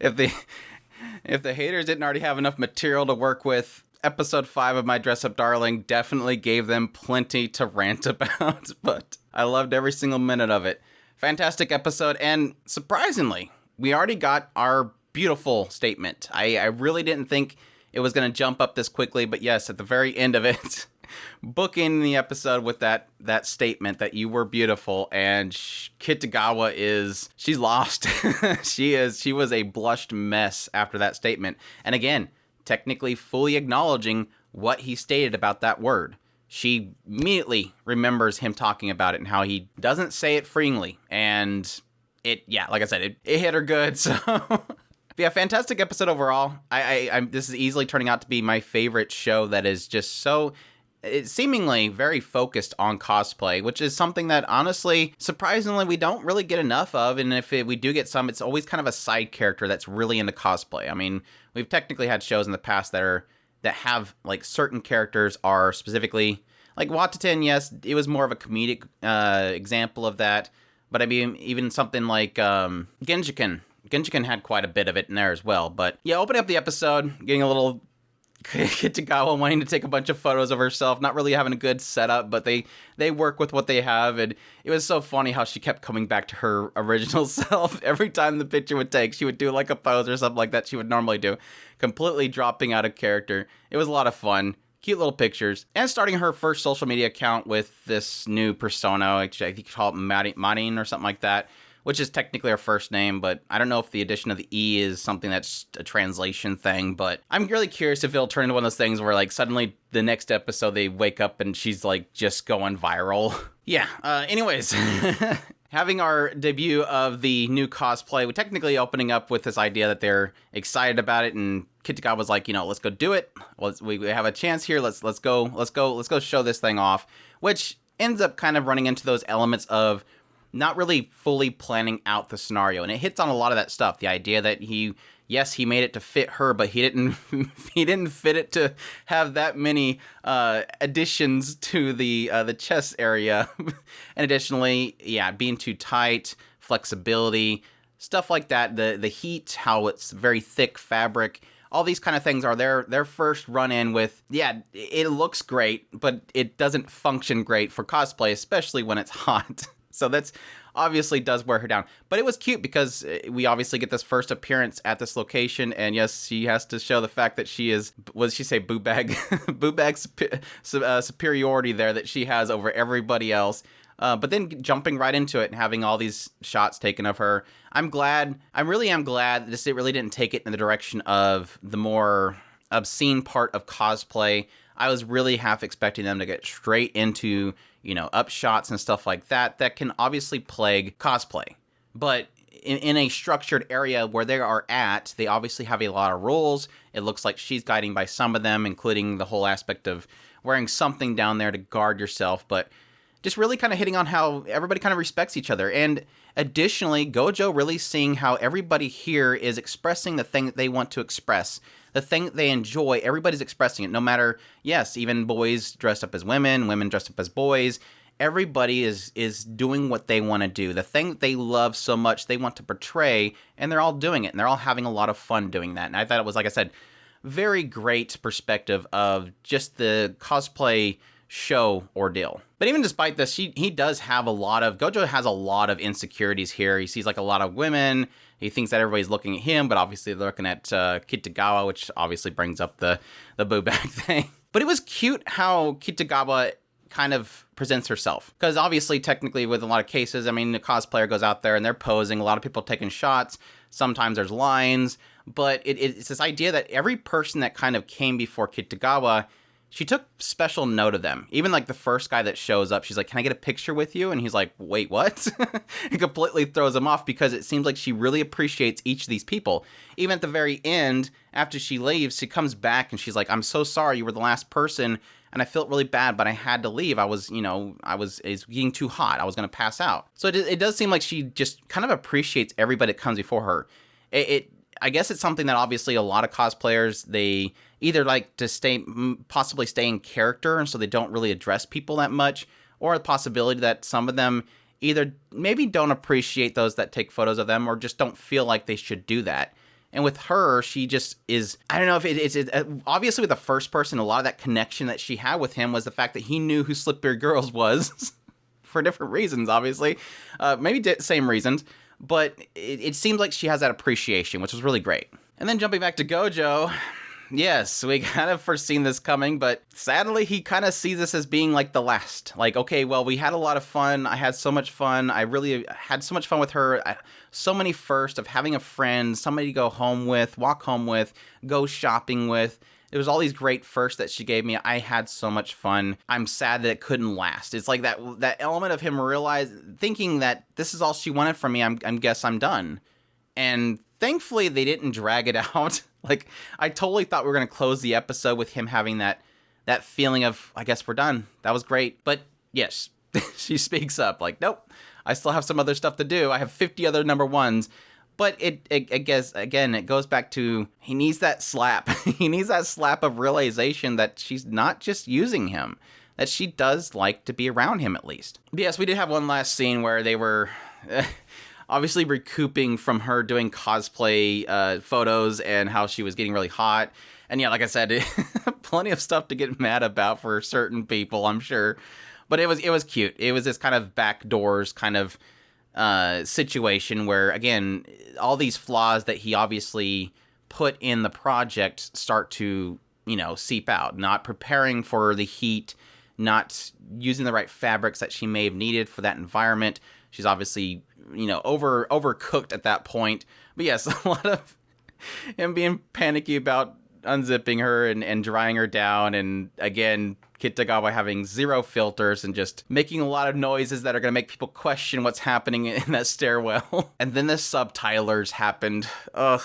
if the if the haters didn't already have enough material to work with, episode 5 of My Dress Up Darling definitely gave them plenty to rant about, but I loved every single minute of it. Fantastic episode, and surprisingly, we already got our beautiful statement. I really didn't think it was going to jump up this quickly, but yes, at the very end of it, booking the episode with that statement that you were beautiful, and Kitagawa she's lost. She was a blushed mess after that statement. And again, technically fully acknowledging what he stated about that word. She immediately remembers him talking about it and how he doesn't say it freely. And like I said, it hit her good. So yeah, fantastic episode overall. This is easily turning out to be my favorite show that is just so... It's seemingly very focused on cosplay, which is something that honestly, surprisingly, we don't really get enough of. And if we do get some, it's always kind of a side character that's really into cosplay. I mean, we've technically had shows in the past that have like certain characters are specifically like Wataten. Yes, it was more of a comedic example of that. But I mean, even something like Genjiken. Genjiken had quite a bit of it in there as well. But yeah, opening up the episode, getting a little Kitagawa wanting to take a bunch of photos of herself, not really having a good setup, but they work with what they have, and it was so funny how she kept coming back to her original self. Every time the picture would take, she would do like a pose or something like that she would normally do, completely dropping out of character. It was a lot of fun. Cute little pictures, and starting her first social media account with this new persona, which I think you call it Marin or something like that, which is technically her first name, but I don't know if the addition of the E is something that's a translation thing, but I'm really curious if it'll turn into one of those things where, like, suddenly the next episode they wake up and she's, like, just going viral. Yeah, anyways, having our debut of the new cosplay, we're technically opening up with this idea that they're excited about it, and Kitagawa was like, let's go do it. We have a chance here, let's go show this thing off, which ends up kind of running into those elements of not really fully planning out the scenario. And it hits on a lot of that stuff. The idea that he made it to fit her, but he didn't fit it to have that many additions to the chest area. And additionally, being too tight, flexibility, stuff like that. The heat, how it's very thick fabric. All these kind of things are their first run-in with, it looks great, but it doesn't function great for cosplay, especially when it's hot. So that's obviously does wear her down. But it was cute because we obviously get this first appearance at this location. And yes, she has to show the fact that she is, what did she say, boobag? Boobag superiority there that she has over everybody else. But then jumping right into it and having all these shots taken of her. I really am glad this really didn't take it in the direction of the more obscene part of cosplay. I was really half expecting them to get straight into, up shots and stuff like that can obviously plague cosplay. But in a structured area where they are at, they obviously have a lot of rules. It looks like she's guiding by some of them, including the whole aspect of wearing something down there to guard yourself. But just really kind of hitting on how everybody kind of respects each other. And additionally, Gojo really seeing how everybody here is expressing the thing that they want to express. The thing that they enjoy, everybody's expressing it. No matter, yes, even boys dressed up as women dressed up as boys. Everybody is doing what they want to do. The thing that they love so much, they want to portray, and they're all doing it. And they're all having a lot of fun doing that. And I thought it was, like I said, very great perspective of just the cosplay show ordeal. But even despite this, Gojo has a lot of insecurities here. He sees like a lot of women. He thinks that everybody's looking at him, but obviously they're looking at Kitagawa, which obviously brings up the boo bag thing. But it was cute how Kitagawa kind of presents herself. Because obviously, technically, with a lot of cases, I mean, the cosplayer goes out there and they're posing. A lot of people taking shots. Sometimes there's lines. But it's this idea that every person that kind of came before Kitagawa, she took special note of them. Even like the first guy that shows up, she's like, "Can I get a picture with you?" And he's like, "Wait, what?" It completely throws him off because it seems like she really appreciates each of these people. Even at the very end, after she leaves, she comes back and she's like, "I'm so sorry, you were the last person, and I felt really bad, but I had to leave. It was getting too hot. I was going to pass out." So it does seem like she just kind of appreciates everybody that comes before her. I guess it's something that obviously a lot of cosplayers, they either like to possibly stay in character, and so they don't really address people that much, or the possibility that some of them, either maybe don't appreciate those that take photos of them or just don't feel like they should do that. And with her, she just is, I don't know if it's obviously with the first person, a lot of that connection that she had with him was the fact that he knew who Slipbeard Girls was for different reasons, obviously. Maybe same reasons, but it seems like she has that appreciation, which was really great. And then jumping back to Gojo, yes, we kind of foreseen this coming, but sadly, he kind of sees this as being like the last. Like, okay, well, we had a lot of fun. I had so much fun. I really had so much fun with her. So many firsts of having a friend, somebody to go home with, walk home with, go shopping with. It was all these great firsts that she gave me. I had so much fun. I'm sad that it couldn't last. It's like that element of him thinking that this is all she wanted from me. I guess I'm done. And thankfully, they didn't drag it out. Like, I totally thought we were going to close the episode with him having that feeling of, I guess we're done. That was great. But yes, she speaks up like, nope, I still have some other stuff to do. I have 50 other number ones. But I guess, again, it goes back to he needs that slap. He needs that slap of realization that she's not just using him, that she does like to be around him at least. But yes, we did have one last scene where they were obviously recouping from her doing cosplay photos and how she was getting really hot. And yeah, like I said, plenty of stuff to get mad about for certain people, I'm sure. But it was cute. It was this kind of backdoors kind of situation where, again, all these flaws that he obviously put in the project start to, seep out. Not preparing for the heat, not using the right fabrics that she may have needed for that environment. She's obviously, overcooked at that point. But yes, a lot of him being panicky about unzipping her and drying her down. And again, Kitagawa having zero filters and just making a lot of noises that are going to make people question what's happening in that stairwell. And then the subtitlers happened. Ugh.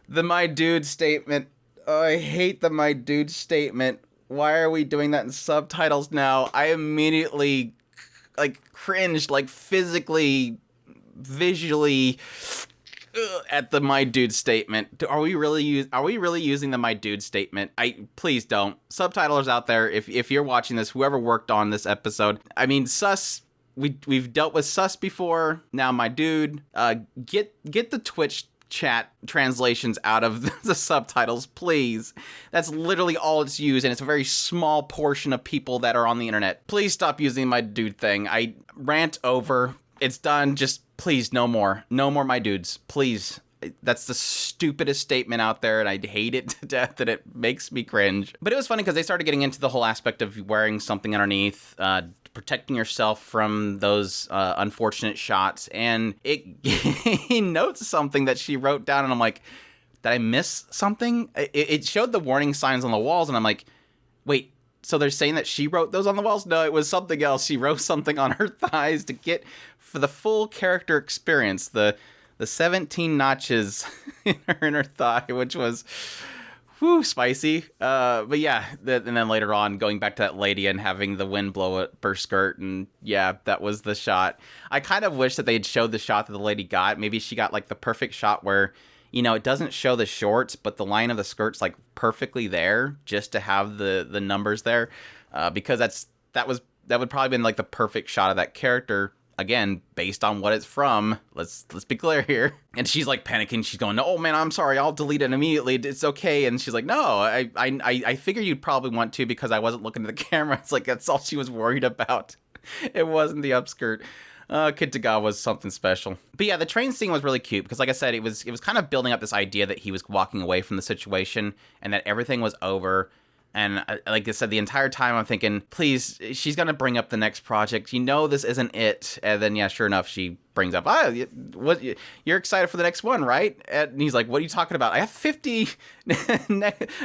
The my dude statement. Oh, I hate the my dude statement. Why are we doing that in subtitles now? I immediately cringed, physically, visually at the my dude statement. Are we really using the my dude statement? Please don't. Subtitlers out there, if you're watching this, whoever worked on this episode, I mean, sus, we've dealt with sus before. Now my dude, get the Twitch chat translations out of the subtitles, please. That's literally all it's used, and it's a very small portion of people that are on the internet. Please stop using my dude thing. I rant over. It's done. Just please, no more. No more my dudes. Please. That's the stupidest statement out there, and I hate it to death, and it makes me cringe. But it was funny because they started getting into the whole aspect of wearing something underneath, protecting yourself from those unfortunate shots, and he notes something that she wrote down, and I'm like, did I miss something? It showed the warning signs on the walls, and I'm like, wait, so they're saying that she wrote those on the walls? No, it was something else. She wrote something on her thighs to get, for the full character experience, the 17 notches in her thigh, which was, whew, spicy. But yeah, and then later on, going back to that lady and having the wind blow up her skirt, and yeah, that was the shot. I kind of wish that they had showed the shot that the lady got. Maybe she got the perfect shot where, it doesn't show the shorts, but the line of the skirt's perfectly there, just to have the numbers there, because that would probably been the perfect shot of that character. Again, based on what it's from, let's be clear here. And she's panicking. She's going, "Oh man, I'm sorry. I'll delete it immediately. It's okay." And she's like, "No, I figure you'd probably want to because I wasn't looking at the camera." It's that's all she was worried about. It wasn't the upskirt. Kitagawa was something special. But yeah, the train scene was really cute because, like I said, it was kind of building up this idea that he was walking away from the situation and that everything was over. And like I said, the entire time I'm thinking, please, she's going to bring up the next project. This isn't it. And then, yeah, sure enough, she brings up, what? You're excited for the next one, right? And he's like, what are you talking about? I have 50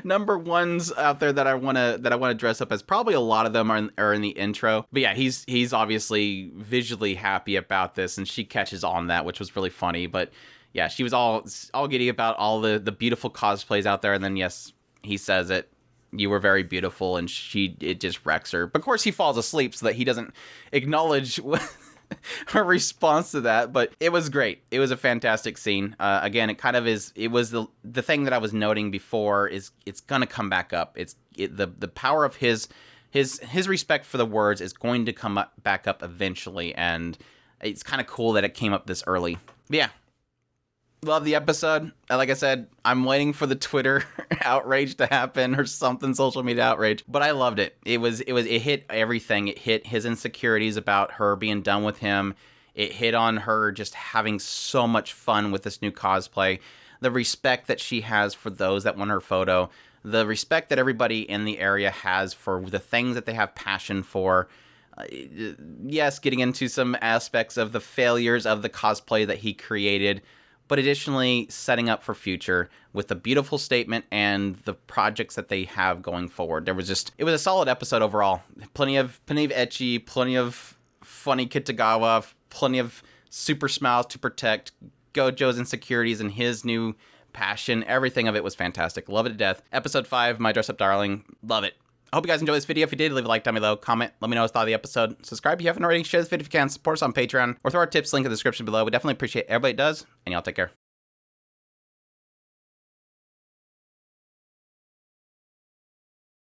number ones out there that I want to dress up as. Probably a lot of them are in the intro. But yeah, he's obviously visually happy about this, and she catches on that, which was really funny. But yeah, she was all giddy about all the beautiful cosplays out there. And then, yes, he says it. You were very beautiful, and it just wrecks her. But of course, he falls asleep so that he doesn't acknowledge her response to that. But it was great. It was a fantastic scene. Again, it kind of is. It was the thing that I was noting before is it's gonna come back up. The power of his his respect for the words is going to come back up eventually, and it's kind of cool that it came up this early. But yeah, love the episode. Like I said, I'm waiting for the Twitter outrage to happen or something, social media outrage. But I loved it. It hit everything. It hit his insecurities about her being done with him. It hit on her just having so much fun with this new cosplay. The respect that she has for those that want her photo. The respect that everybody in the area has for the things that they have passion for. Yes, getting into some aspects of the failures of the cosplay that he created, but additionally setting up for future with a beautiful statement and the projects that they have going forward. It was a solid episode overall. Plenty of ecchi, plenty of funny Kitagawa, plenty of super smiles to protect Gojo's insecurities and his new passion. Everything of it was fantastic. Love it to death. Episode 5, My Dress Up Darling. Love it. I hope you guys enjoyed this video. If you did, leave a like down below, comment, let me know what you thought of the episode. Subscribe if you haven't already, share this video if you can, support us on Patreon, or throw our tips link in the description below. We definitely appreciate everybody does, and y'all take care.